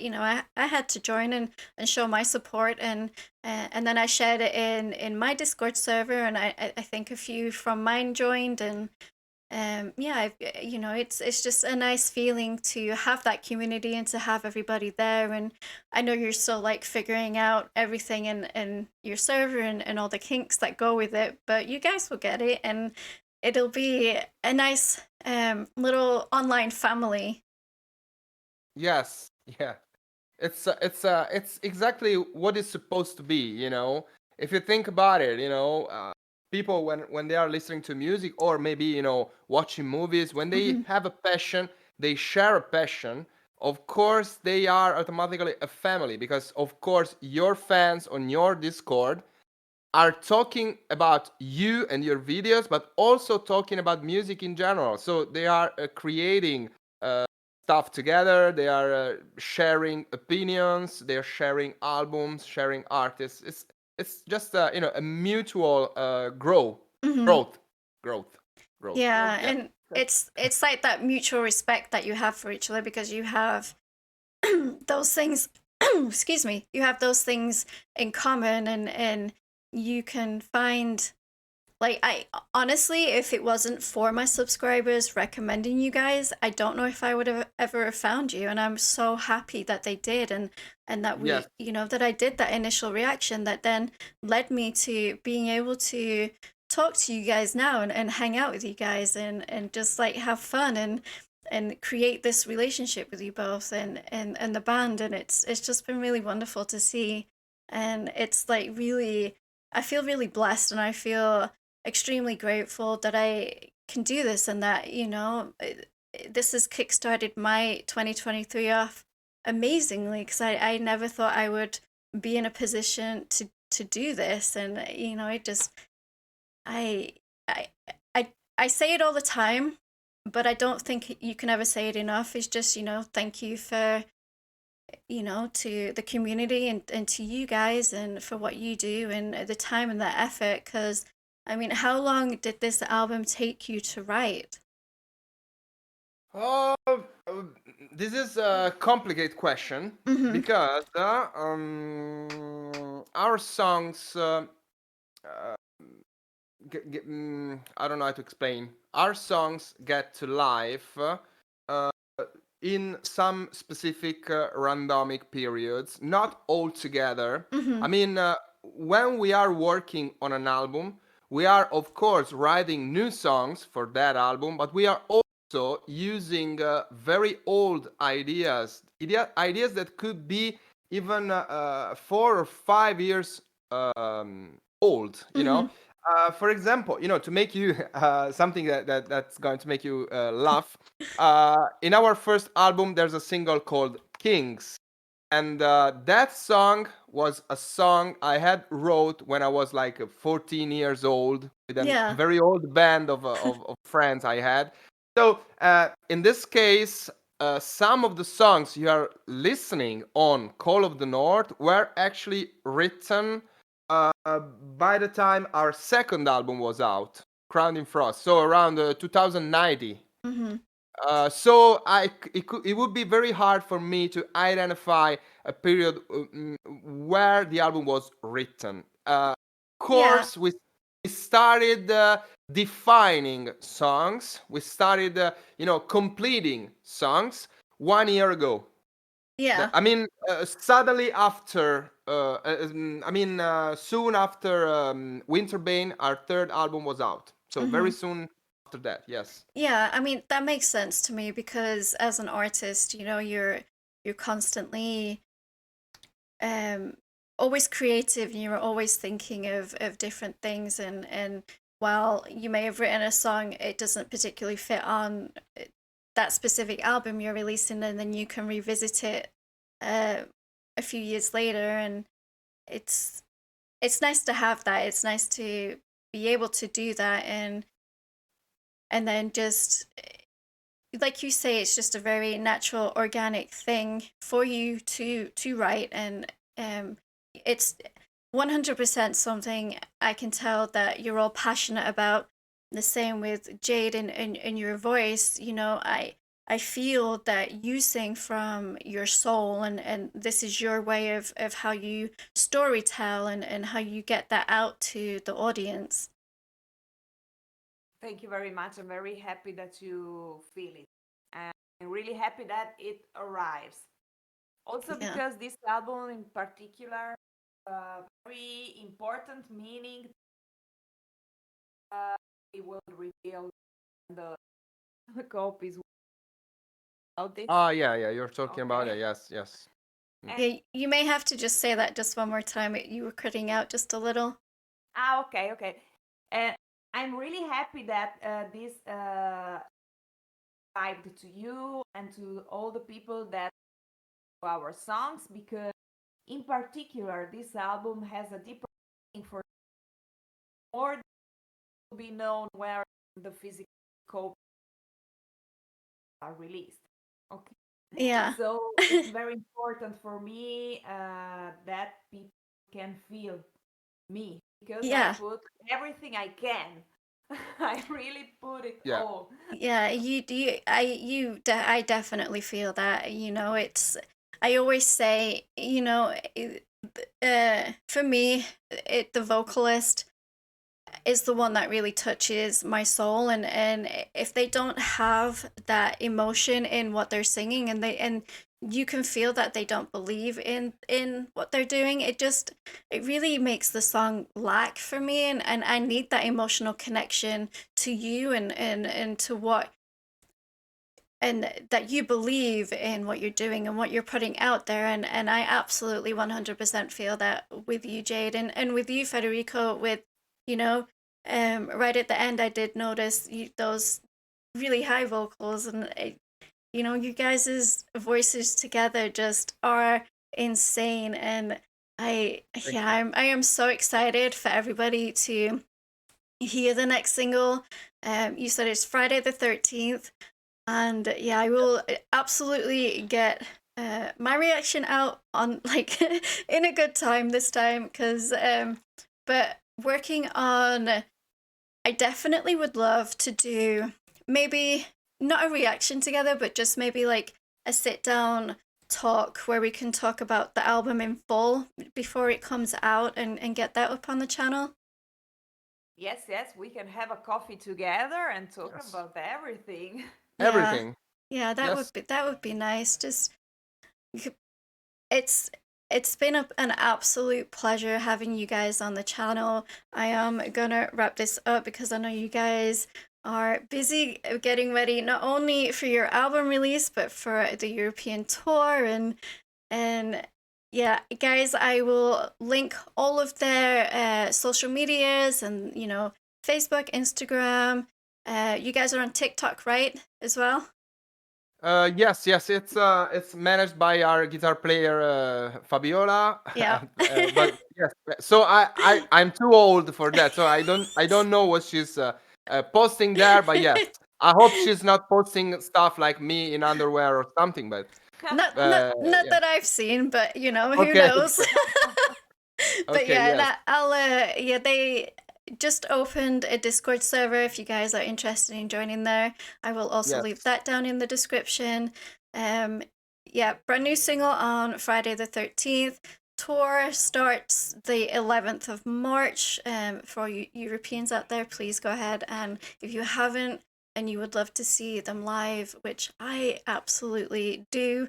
I had to join and show my support, and then I shared it in my Discord server, and I think a few from mine joined, and yeah, it's just a nice feeling to have that community and to have everybody there. And I know you're still like figuring out everything in your server and all the kinks that go with it, but you guys will get it, and it'll be a nice little online family. Yes. Yeah. It's exactly what it's supposed to be. If you think about it, people, when they are listening to music, or maybe watching movies, when they have a passion, they share a passion. Of course, they are automatically a family, because of course your fans on your Discord are talking about you and your videos, but also talking about music in general. So they are creating stuff together. They are sharing opinions. They are sharing albums, sharing artists. It's just a mutual Mhm. growth, growth, growth. Yeah, Yeah. and it's like that mutual respect that you have for each other because you have those things excuse me, you have those things in common, and you can find, like, I honestly, if it wasn't for my subscribers recommending you guys, I don't know if I would have ever found you, and I'm so happy that they did, and that we, Yes. that I did that initial reaction that then led me to being able to talk to you guys now and hang out with you guys and just like have fun and create this relationship with you both and the band, and it's just been really wonderful to see. And it's like really, I feel really blessed, and I feel extremely grateful that I can do this, and that this has kickstarted my 2023 off amazingly, because I never thought I would be in a position to do this. And you know, it just I I I say it all the time, but I don't think you can ever say it enough. It's just, you know, thank you for, you know, to the community and to you guys and for what you do and the time and the effort. Because I mean, how long did this album take you to write? Oh, this is a complicated question Mm-hmm. because our songs, I don't know how to explain. Our songs get to life uh, in some specific randomic periods, not all together. Mm-hmm. I mean, when we are working on an album, we are of course writing new songs for that album, but we are also using very old ideas that could be even 4 or 5 years old. You Mm-hmm. know, for example, you know, to make you something that's going to make you laugh. In our first album, there's a single called Kings, and that song was a song I had wrote when I was like 14 years old with a Yeah. very old band of friends I had. So in this case, some of the songs you are listening on Call of the North were actually written uh, by the time our second album was out, Crowned in Frost, so around 2090. Mm-hmm. So it would be very hard for me to identify a period where the album was written. Of Yeah. course, we started defining songs. We started, completing songs 1 year ago. Yeah. I mean, suddenly after, soon after Winterbane, our third album was out. So Mm-hmm. very soon after that, yes. Yeah, I mean, that makes sense to me because as an artist, you know, you're constantly um always creative and you're always thinking of different things, and while you may have written a song, it doesn't particularly fit on that specific album you're releasing, and then you can revisit it uh a few years later. And it's it's nice to have that. It's nice to be able to do that, and then just like you say, it's just a very natural, organic thing for you to write. And it's 100% something I can tell that you're all passionate about. The same with Jade and your voice. You know, I feel that you sing from your soul, and this is your way of how you story tell and how you get that out to the audience. Thank you very much. I'm very happy that you feel it. And I'm really happy that it arrives. Also Yeah. because this album in particular, very important meaning we will reveal the copies about it. Oh, yeah, yeah, you're talking about it. Okay. Yes, yes. And Yeah, you may have to just say that just one more time. You were cutting out just a little. okay, okay. And I'm really happy that this arrived to you and to all the people that know our songs, because in particular this album has a deeper meaning for more to be known where the physical copies are released. Okay. Yeah. So it's very important for me that people can feel me, because I Yeah. put everything I can. I really put it Yeah. all. Yeah, I definitely feel that, you know, it's I always say, you know, for me, the vocalist is the one that really touches my soul. And if they don't have that emotion in what they're singing, and you can feel that they don't believe in what they're doing, it really makes the song lack for me. And I need that emotional connection to you, and to what, and that you believe in what you're doing and what you're putting out there. And I absolutely 100% feel that with you, Jade, and with you, Federico. With, you know, right at the end, I did notice those really high vocals, and you know, you guys' voices together just are insane, and I am so excited for everybody to hear the next single. You said it's Friday the 13th, and yeah, I will absolutely get my reaction out on like in a good time this time, because but working on, I definitely would love to do maybe not a reaction together, but just maybe like a sit down talk where we can talk about the album in full before it comes out, and get that up on the channel. Yes, yes, we can have a coffee together and talk Yes. about everything. Yeah. Everything. Yeah, Yes. that would be nice. Just it's it's been an absolute pleasure having you guys on the channel. I am gonna wrap this up because I know you guys are busy getting ready not only for your album release but for the European tour, and yeah, guys, I will link all of their social medias, and you know, Facebook, Instagram. You guys are on TikTok, right, as well? Yes, yes, it's managed by our guitar player Fabiola. Yeah. But yes, so I'm too old for that, so I don't know what she's posting there. But yes, I hope she's not posting stuff like me in underwear or something. But Not yeah, that I've seen, but you know, who okay, knows? But okay, yeah, and yes, I'll yeah, they just opened a Discord server if you guys are interested in joining there. I will also yes, leave that down in the description. Um yeah, brand new single on Friday the 13th. Tour starts the 11th of March. For you Europeans out there, please go ahead, and if you haven't and you would love to see them live, which I absolutely do,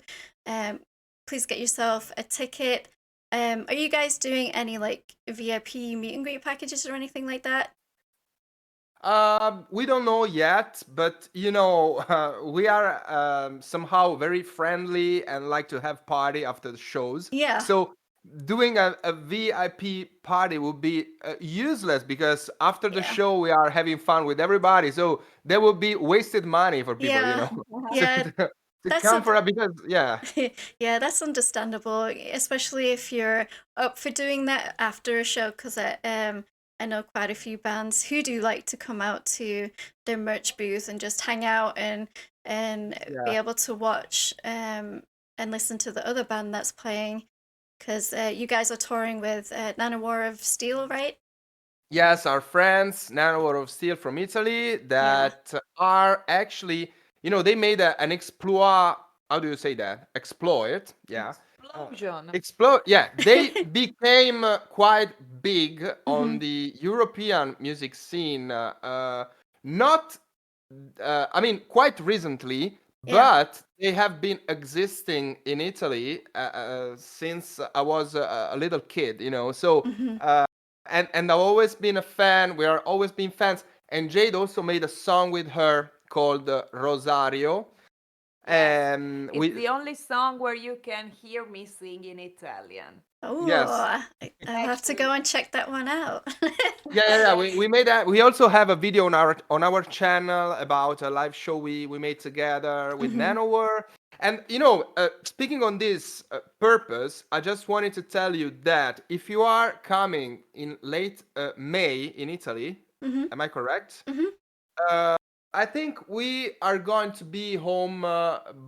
please get yourself a ticket. Are you guys doing any like VIP meet and greet packages or anything like that? We don't know yet, but you know, we are somehow very friendly and like to have party after the shows. Yeah. So doing a VIP party would be useless because after the Yeah. show we are having fun with everybody. So there will be wasted money for people, you Yeah. know, to, Yeah, to that's come for a because yeah, yeah, that's understandable, especially if you're up for doing that after a show, because I know quite a few bands who do like to come out to their merch booth and just hang out, and be yeah. able to watch and listen to the other band that's playing, because you guys are touring with Nana War of Steel, right? Yes, our friends, Nanowar of Steel from Italy, Yeah. that are actually, you know, they made an exploit. How do you say that? Exploit. Yeah. Explosion. Explode. Yeah, they became quite big on Hmm. the European music scene. Not, I mean, quite recently, Yeah. but they have been existing in Italy since I was a little kid. You know, so. Hmm. And I've always been a fan. We are always been fans. And Jade also made a song with her called Rosario. Yes, And it's we the only song where you can hear me sing in Italian. Oh, yes, I'll have to Actually, go and check that one out. yeah. We made that. We also have a video on our channel about a live show we made together with Hmm. Nanowar. And you know, speaking on this purpose, I just wanted to tell you that if you are coming in late May in Italy, Hmm. am I correct? Hmm. Uh, I think we are going to be home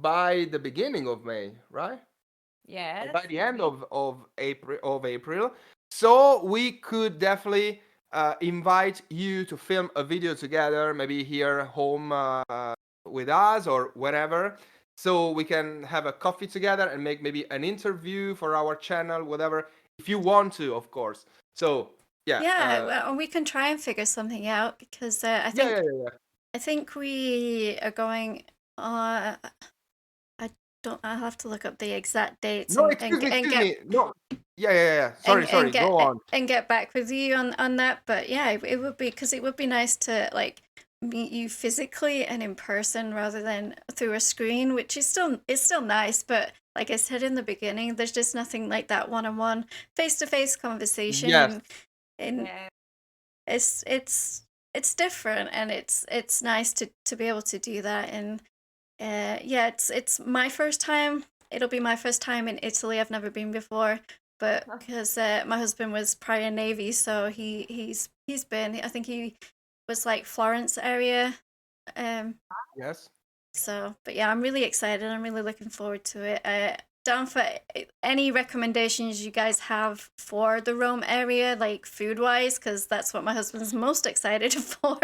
by the beginning of May, right? Or yes, by the end of April. So we could definitely invite you to film a video together, maybe here home with us or wherever. So we can have a coffee together and make maybe an interview for our channel, whatever, if you want to, of course. So yeah, Yeah, well, we can try and figure something out, because yeah, yeah, yeah, yeah. I think we are going. I don't. I'll have to look up the exact dates, No, excuse me. No, yeah. Sorry. Go on. and get back with you on that. But yeah, it would be, because it would be nice to like meet you physically and in person rather than through a screen, which is still, it's still nice. But like I said in the beginning, there's just nothing like that one-on-one, face-to-face conversation, Yes. and yes. it's it's different, and it's nice to be able to do that. And yeah, it's my first time. It'll be my first time in Italy. I've never been before, but because my husband was prior Navy, so he's been. I think he was like Florence area. Um, Yes. so, but yeah, I'm really excited. I'm really looking forward to it. Down for any recommendations you guys have for the Rome area, like food wise, because that's what my husband's most excited for.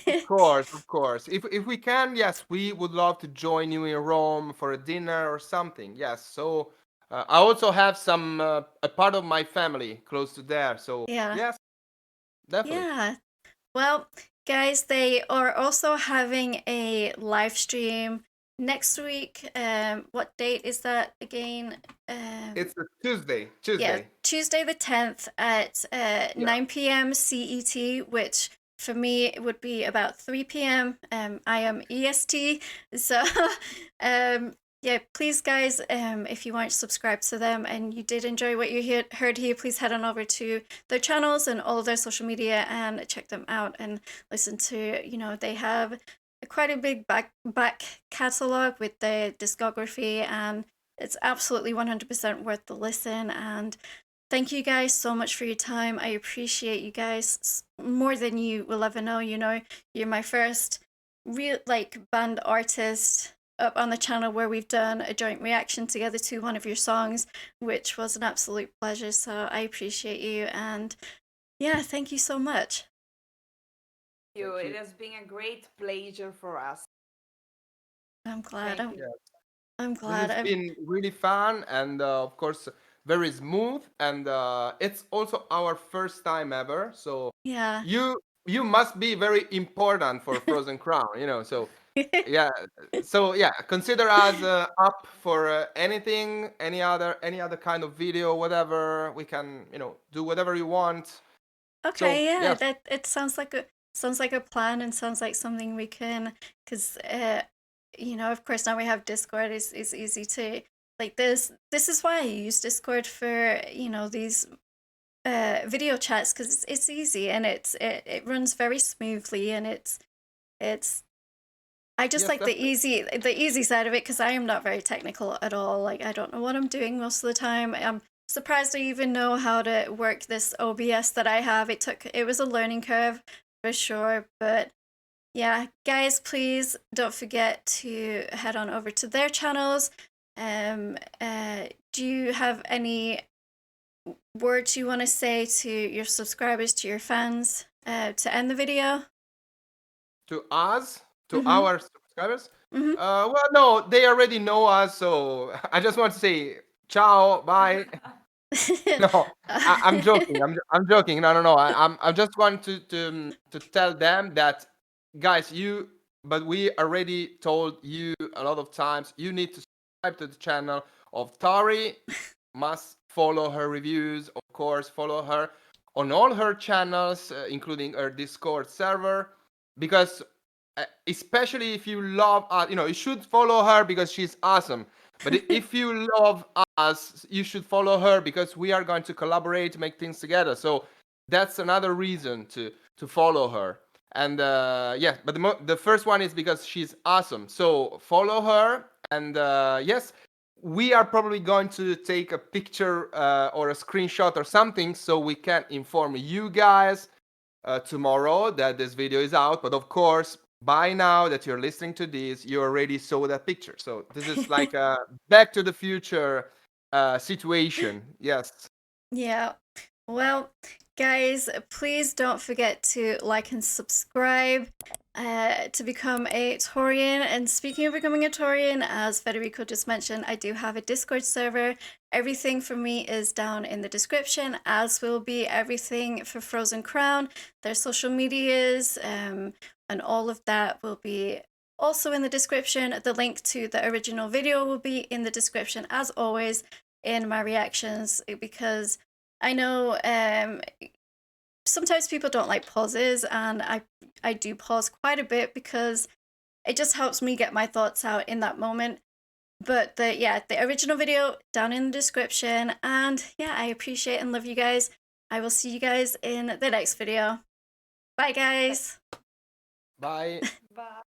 Of course, of course. If we can, yes, we would love to join you in Rome for a dinner or something. Yes. So I also have some a part of my family close to there. So Yeah. yes, definitely. Yeah. Well, guys, they are also having a live stream next week. What date is that again? It's a Tuesday. Yeah, Tuesday. Tuesday the 10th at Yeah. 9 p.m. CET, which for me it would be about 3 p.m. I am EST. So yeah, please guys, if you aren't subscribed to them and you did enjoy what you heard here, please head on over to their channels and all of their social media and check them out and listen to, they have quite a big back catalog with the discography, and it's absolutely 100% worth the listen. And thank you guys so much for your time. I appreciate you guys more than you will ever know. You're my first real band artist up on the channel where we've done a joint reaction together to one of your songs, which was an absolute pleasure. So I appreciate you, and yeah, thank you so much. You. Thank It you. has been a great pleasure for us. I'm glad. Thank you. I'm This glad. has been really fun and of course very smooth, and it's also our first time ever. So Yeah. you must be very important for Frozen Crown, So yeah, consider us up for anything, any other kind of video, whatever we can, do whatever you want. So Okay, yeah, yes, that it sounds like a plan, and sounds like something we can, because of course now we have Discord. Is easy to like this is why I use Discord for these video chats, because it's easy, and it runs very smoothly, and it's I just yes, like the easy side of it, because I am not very technical at all. Like, I don't know what I'm doing most of the time. I'm surprised I even know how to work this OBS that I have. It was a learning curve for sure, but yeah, guys, please don't forget to head on over to their channels. Do you have any words you want to say to your subscribers, to your fans, to end the video? to us, to Mm-hmm. our subscribers. Mm-hmm. Well, no, they already know us, so I just want to say ciao, bye. No, I'm joking. I'm joking. No, no, no. I just want to tell them that, guys, but we already told you a lot of times. You need to subscribe to the channel of Tauri. Must follow her reviews, of course. Follow her on all her channels, including her Discord server, because especially if you love us, you should follow her because she's awesome. But if you love us, you should follow her because we are going to collaborate, make things together. So that's another reason to follow her. And yeah, but the first one is because she's awesome. So follow her, and yes, we are probably going to take a picture or a screenshot or something so we can inform you guys tomorrow that this video is out. But of course, by now that you're listening to this, you already saw that picture. So this is like a Back to the Future situation. Yes. Yeah. Well, guys, please don't forget to like and subscribe to become a Taurian. And speaking of becoming a Taurian, as Federico just mentioned, I do have a Discord server. Everything for me is down in the description, as will be everything for Frozen Crown. Their social medias and all of that will be also in the description. The link to the original video will be in the description, as always, in my reactions, because I know sometimes people don't like pauses, and I do pause quite a bit because it just helps me get my thoughts out in that moment. But the original video down in the description, and yeah, I appreciate and love you guys. I will see you guys in the next video. Bye, guys. Bye. Bye.